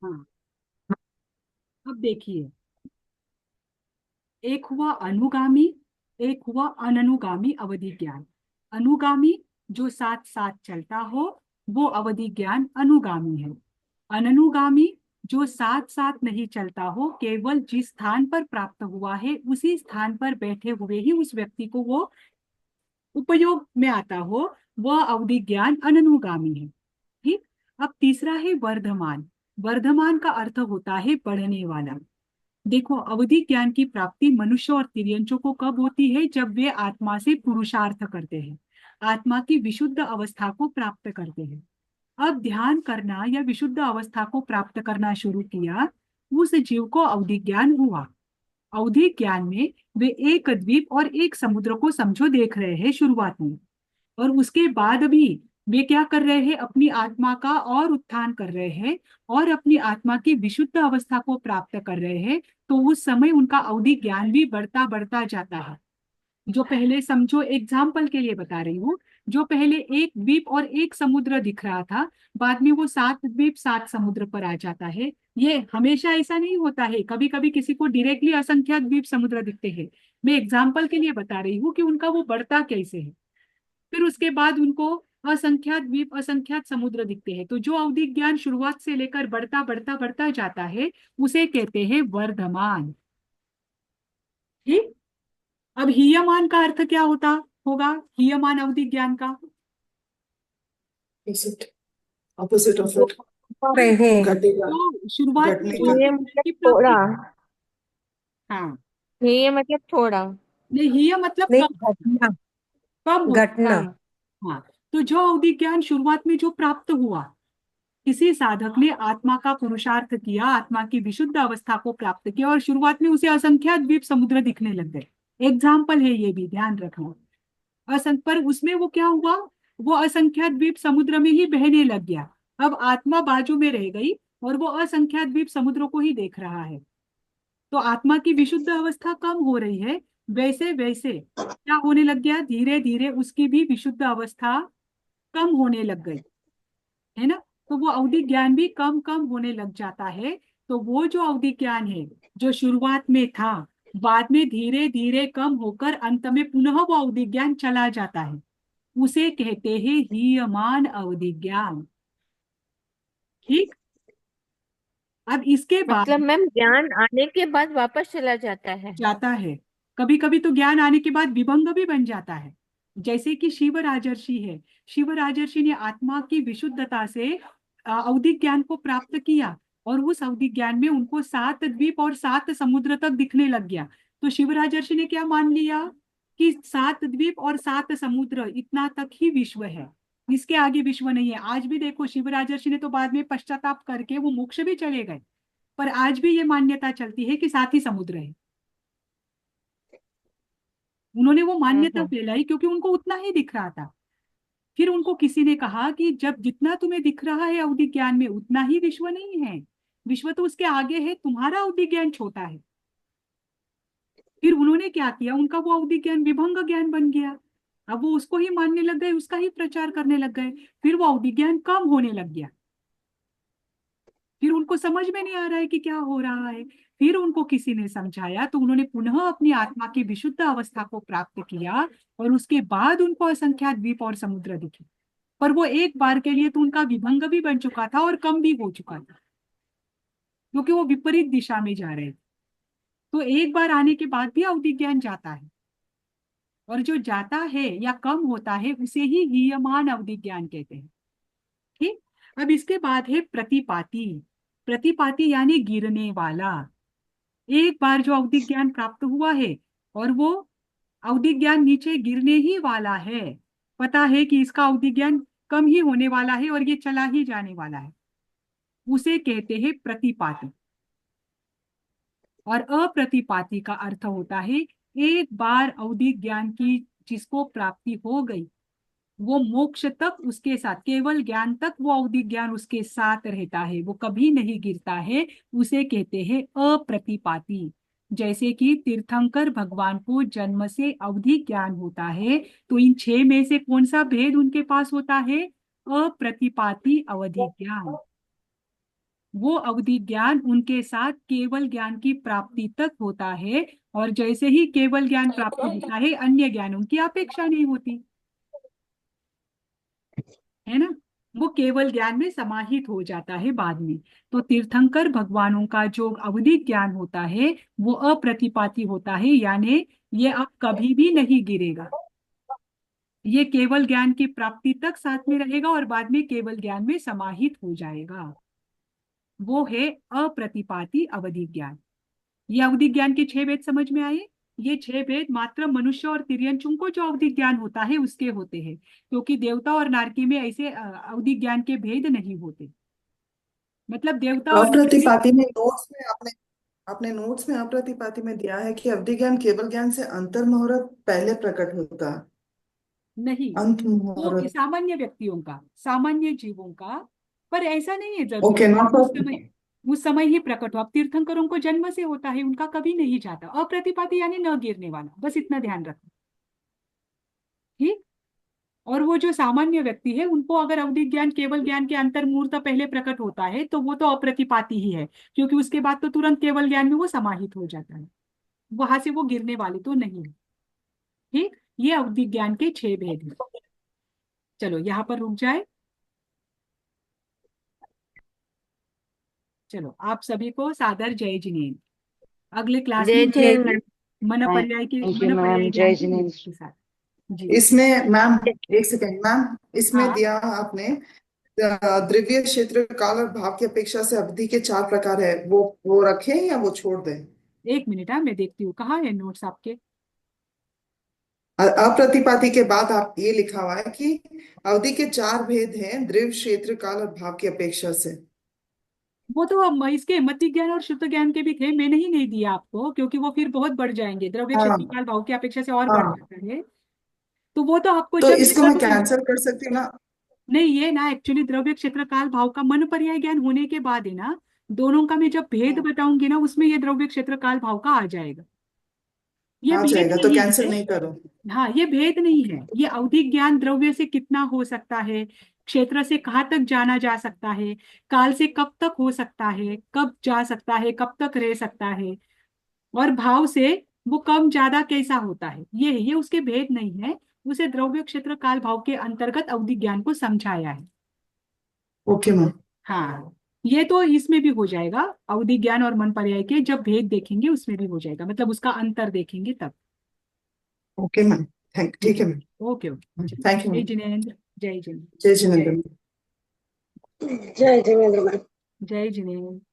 हाँ, अब देखिए, एक हुआ अनुगामी, एक हुआ अननुगामी अवधि ज्ञान। अनुगामी जो साथ साथ चलता हो, वो अवधि ज्ञान अनुगामी है। अननुगामी जो साथ साथ नहीं चलता हो, केवल जिस स्थान पर प्राप्त हुआ है उसी स्थान पर बैठे हुए ही उस व्यक्ति को वो उपयोग में आता हो, वह अवधि ज्ञान अननुगामी है। ठीक। अब तीसरा है वर्धमान। वर्धमान का अर्थ होता है बढ़ने वाला। देखो, अवधि ज्ञान की प्राप्ति मनुष्य और तिर्यंचों को कब होती है? जब वे आत्मा से पुरुषार्थ करते हैं, आत्मा की विशुद्ध अवस्था को प्राप्त करते हैं। अब ध्यान करना या विशुद्ध अवस्था को प्राप्त करना शुरू किया, उस जीव को अवधि ज्ञान हुआ। अवधि ज्ञान में वे एक द्वीप और एक समुद्र को समझो देख रहे हैं शुरुआत में, और उसके बाद भी वे क्या कर रहे हैं? अपनी आत्मा का और उत्थान कर रहे हैं और अपनी आत्मा की विशुद्ध अवस्था को प्राप्त कर रहे हैं। तो उस समय उनका अवधि ज्ञान भी बढ़ता बढ़ता जाता है। जो पहले, समझो एग्जाम्पल के लिए बता रही हूँ, जो पहले एक द्वीप और एक समुद्र दिख रहा था, बाद में वो 7 द्वीप 7 समुद्र पर आ जाता है। ये हमेशा ऐसा नहीं होता है, कभी कभी किसी को डायरेक्टली असंख्य द्वीप समुद्र दिखते हैं। मैं एग्जाम्पल के लिए बता रही हूँ कि उनका वो बढ़ता कैसे है। फिर उसके बाद उनको असंख्यात द्वीप असंख्यात समुद्र दिखते हैं। तो जो अवधि ज्ञान शुरुआत से लेकर बढ़ता बढ़ता बढ़ता जाता है, उसे कहते हैं वर्धमान। ठीक। अब हीयमान का अर्थ क्या होता होगा? हीयमान अवधि ज्ञान का Opposite. Opposite of तो it. रहे। घटेगा। तो शुरुआत में घटने जो का। ये अवधि ज्ञान मतलब की थोड़ा। प्राप्ति। हाँ। ये मतलब थोड़ा। नहीं, हीय मतलब नहीं, कम, घटना। कम होता। घटना। हाँ। हाँ। तो जो अवधि ज्ञान शुरुआत में जो प्राप्त हुआ, किसी साधक ने आत्मा का पुरुषार्थ किया, आत्मा की विशुद्ध अवस्था को प्राप्त किया, और शुरुआत में उसे असंख्यात द्वीप समुद्र दिखने लग गए। एग्जाम्पल है, ये भी ध्यान रखना। पर उसमें वो क्या हुआ? वो असंख्यात द्वीप समुद्र में ही बहने लग गया। अब आत्मा बाजू में रह गई और वो असंख्यात द्वीप समुद्र को ही देख रहा है। तो आत्मा की विशुद्ध अवस्था कम हो रही है, वैसे वैसे क्या होने लग गया? धीरे धीरे उसकी भी विशुद्ध अवस्था कम होने लग गई, है ना? तो वो अवधि ज्ञान भी कम कम होने लग जाता है। तो वो जो अवधि ज्ञान है, जो शुरुआत में था, बाद में धीरे धीरे कम होकर अंत में पुनः वो अवधि ज्ञान चला जाता है, उसे कहते हैं हीयमान अवधि ज्ञान। ठीक। अब इसके मतलब बाद मैम ज्ञान आने के बाद वापस चला जाता है। जाता है, कभी कभी तो ज्ञान आने के बाद विभंग भी बन जाता है। जैसे कि शिव राजर्षि है, शिव राजर्षि ने आत्मा की विशुद्धता से अवधि ज्ञान को प्राप्त किया, और उस अवधि ज्ञान में उनको 7 द्वीप और 7 समुद्र तक दिखने लग गया। तो शिव राजर्षि ने क्या मान लिया? कि 7 द्वीप और 7 समुद्र, इतना तक ही विश्व है, इसके आगे विश्व नहीं है। आज भी देखो, शिव राजर्षि ने तो बाद में पश्चाताप करके वो मोक्ष भी चले गए, पर आज भी ये मान्यता चलती है कि 7 ही समुद्र है। उन्होंने वो मान्यता हम्म। फैलाई क्योंकि उनको उतना ही दिख रहा था। फिर उनको किसी ने कहा कि जब जितना तुम्हें दिख रहा है अवधि ज्ञान में, उतना ही विश्व नहीं है, विश्व तो उसके आगे है, तुम्हारा अवधि ज्ञान छोटा है। फिर उन्होंने क्या किया? उनका वो अवधि ज्ञान विभंग ज्ञान बन गया। अब वो उसको ही मानने लग गए, उसका ही प्रचार करने लग गए। फिर वो अवधि ज्ञान कम होने लग गया। फिर उनको समझ में नहीं आ रहा है कि क्या हो रहा है। फिर उनको किसी ने समझाया, तो उन्होंने पुनः अपनी आत्मा की विशुद्ध अवस्था को प्राप्त किया, और उसके बाद उनको असंख्यात द्वीप और समुद्र दिखे। पर वो एक बार के लिए तो उनका विभंग भी बन चुका था और कम भी हो चुका था, क्योंकि वो विपरीत दिशा में जा रहे थे। तो एक बार आने के बाद भी अवधि ज्ञान जाता है, और जो जाता है या कम होता है उसे ही हीयमान अवधि ज्ञान कहते हैं। ठीक। अब इसके बाद है प्रतिपाती। प्रतिपाती यानी गिरने वाला। एक बार जो अवधि ज्ञान प्राप्त हुआ है, और वो अवधि ज्ञान नीचे गिरने ही वाला है, पता है कि इसका अवधि ज्ञान कम ही होने वाला है और ये चला ही जाने वाला है, उसे कहते हैं प्रतिपाती। और अप्रतिपाती का अर्थ होता है एक बार अवधि ज्ञान की जिसको प्राप्ति हो गई, वो मोक्ष तक उसके साथ, केवल ज्ञान तक वो अवधि ज्ञान उसके साथ रहता है, वो कभी नहीं गिरता है, उसे कहते हैं अप्रतिपाती। जैसे कि तीर्थंकर भगवान को जन्म से अवधि ज्ञान होता है, तो इन 6 में से कौन सा भेद उनके पास होता है? अप्रतिपाती अवधि ज्ञान। वो अवधि ज्ञान उनके साथ केवल ज्ञान की प्राप्ति तक होता है, और जैसे ही केवल ज्ञान प्राप्त होता है अन्य ज्ञानों की अपेक्षा नहीं होती, है ना। वो केवल ज्ञान में समाहित हो जाता है बाद में। तो तीर्थंकर भगवानों का जो अवधि ज्ञान होता है वो अप्रतिपाती होता है, यानी ये अब कभी भी नहीं गिरेगा। ये केवल ज्ञान की प्राप्ति तक साथ में रहेगा और बाद में केवल ज्ञान में समाहित हो जाएगा। वो है अप्रतिपाती अवधि ज्ञान। ये अवधि ज्ञान के 6 भेद समझ में आए। ये 6 भेद मात्र मनुष्य और तिर्यंचुन को जो अवधि ज्ञान होता है उसके होते हैं, क्योंकि देवता और नारकी में ऐसे अवधि ज्ञान के भेद नहीं होते। मतलब देवता और नारकी। अप्रतिपाती में नोट्स में आपने आपने नोट्स में अप्रतिपाती में दिया है कि अवधि ज्ञान केवल ज्ञान से अंतर मुहूर्त पहले प्रकट होता है। नहीं, अंत वो मुहूर्त। सामान्य व्यक्तियों का, सामान्य जीवों का। पर ऐसा नहीं है जरूरी ओके, कि नॉट उस समय ही प्रकट हो। अब तीर्थंकरों को जन्म से होता है, उनका कभी नहीं जाता। अप्रतिपाती यानी न गिरने वाला, बस इतना ध्यान रखना। ठीक। और वो जो सामान्य व्यक्ति है उनको अगर अवधि ज्ञान केवल ज्ञान के अंतर मुहूर्त पहले प्रकट होता है तो वो तो अप्रतिपाती ही है, क्योंकि उसके बाद तो तुरंत केवल ज्ञान में वो समाहित हो जाता है, वहां से वो गिरने वाली तो नहीं है। ठीक। ये अवधि ज्ञान के 6 भेद हैं। चलो यहाँ पर रुक जाए। चलो आप सभी को सादर जय जिनेन्द्र। अगले क्लास में जय जय मिलेंगे मैम। मन यू पर्याय मैम, ज्ञान जय के जिनेन्द्र। के साथ। जी। इसमें मैम, एक सेकेंड मैम, इसमें हाँ, दिया आपने द्रव्य क्षेत्र काल और भाव की अपेक्षा से अवधि के 4 प्रकार है, वो रखें या वो छोड़ दें? 1 मिनट, मैं देखती हूँ कहाँ है नोट्स आपके। अप्रतिपाती के बाद आप ये लिखा हुआ है कि अवधि के 4 भेद हैं द्रव्य क्षेत्र काल और भाव की अपेक्षा से। वो तो अब इसके मति ज्ञान और शुद्ध ज्ञान के भी थे, मैंने ही नहीं दिया आपको, क्योंकि वो फिर बहुत बढ़ जाएंगे, द्रव्य क्षेत्र हाँ काल भाव की अपेक्षा से और बढ़ हाँ, जाता है। तो वो तो आपको तो जब इसको मैं जरूरी। कैंसिल कर सकती हूँ ना? नहीं, ये ना एक्चुअली द्रव्य क्षेत्र काल भाव का मन पर्याय ज्ञान होने के बाद है ना, दोनों का मैं जब भेद बताऊंगी ना उसमें ये द्रव्य क्षेत्र काल भाव का आ जाएगा। ये आ भेद जाएगा तो नहीं कैंसिल है। नहीं करो। हाँ, ये भेद नहीं है। ये अवधि ज्ञान द्रव्य से कितना हो सकता है, क्षेत्र से कहाँ तक जाना जा सकता है, काल से कब तक हो सकता है, कब जा सकता है, कब तक रह सकता है, और भाव से वो कम ज्यादा कैसा होता है, ये उसके भेद नहीं है। उसे द्रव्य क्षेत्र काल भाव के अंतर्गत अवधि ज्ञान को समझाया है। Okay ma'am. हाँ, ये तो इसमें भी हो जाएगा। अवधि ज्ञान और मन पर्याय के जब भेद देखेंगे उसमें भी हो जाएगा, मतलब उसका अंतर देखेंगे तब। ओके मैम, ठीक है मैम। ओके ओके, चलो। थैंक यू जय मैम। जिनेन्द्र। जय जिनेन्द्र। जय जिनेन्द्र। जय जिनेन्द्र मैम। जय जिनेन्द्र।